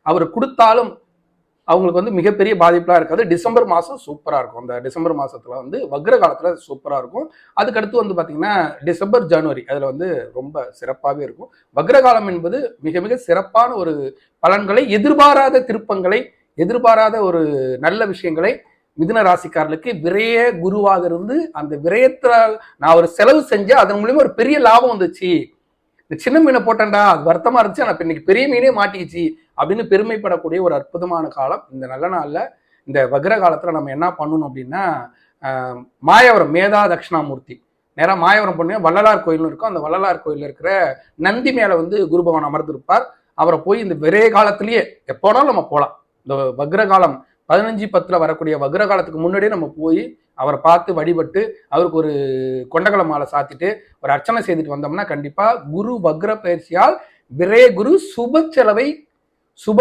அவர் கொடுத்தாலும் அவங்களுக்கு வந்து மிகப்பெரிய பாதிப்புலாம் இருக்காது. டிசம்பர் மாதம் சூப்பராக இருக்கும். அந்த டிசம்பர் மாதத்தில் வந்து வக்ர காலத்தில் சூப்பராக இருக்கும். அதுக்கடுத்து வந்து பார்த்தீங்கன்னா டிசம்பர் ஜனவரி அதில் வந்து ரொம்ப சிறப்பாகவே இருக்கும். வக்ரகாலம் என்பது மிக மிக சிறப்பான ஒரு பலன்களை, எதிர்பாராத திருப்பங்களை, எதிர்பாராத ஒரு நல்ல விஷயங்களை மிதுன ராசிக்காரர்களுக்கு விரய குருவாக இருந்து அந்த விரயத்துல நான் ஒரு செலவு செஞ்சேன், அதன் மூலியமா ஒரு பெரிய லாபம் வந்துச்சு, இந்த சின்ன மீனை போட்டேன்டா அது வருத்தமா இருந்துச்சு, ஆனால் இன்னைக்கு பெரிய மீனே மாட்டிக்கிச்சு அப்படின்னு பெருமைப்படக்கூடிய ஒரு அற்புதமான காலம் இந்த நல்ல நாள்ல. இந்த வக்ர காலத்துல நம்ம என்ன பண்ணணும் அப்படின்னா, மாயவரம் மேதா தட்சிணாமூர்த்தி நேராக மாயவரம் பண்ணி வள்ளலார் கோயில் இருக்கும். அந்த வள்ளலார் கோயில் இருக்கிற நந்தி மேல வந்து குரு பகவான் அமர்ந்திருப்பார். அவரை போய் இந்த விரைய காலத்திலேயே எப்போனாலும் நம்ம போகலாம். இந்த வக்ர காலம் 15/10 வரக்கூடிய வக்ர காலத்துக்கு முன்னாடியே நம்ம போய் அவரை பார்த்து வழிபட்டு அவருக்கு ஒரு கொண்டகல மாலை சாத்திட்டு ஒரு அர்ச்சனை செய்துட்டு வந்தோம்னா கண்டிப்பா குரு வக்ர பயிற்சியால் விரய குரு சுப செலவை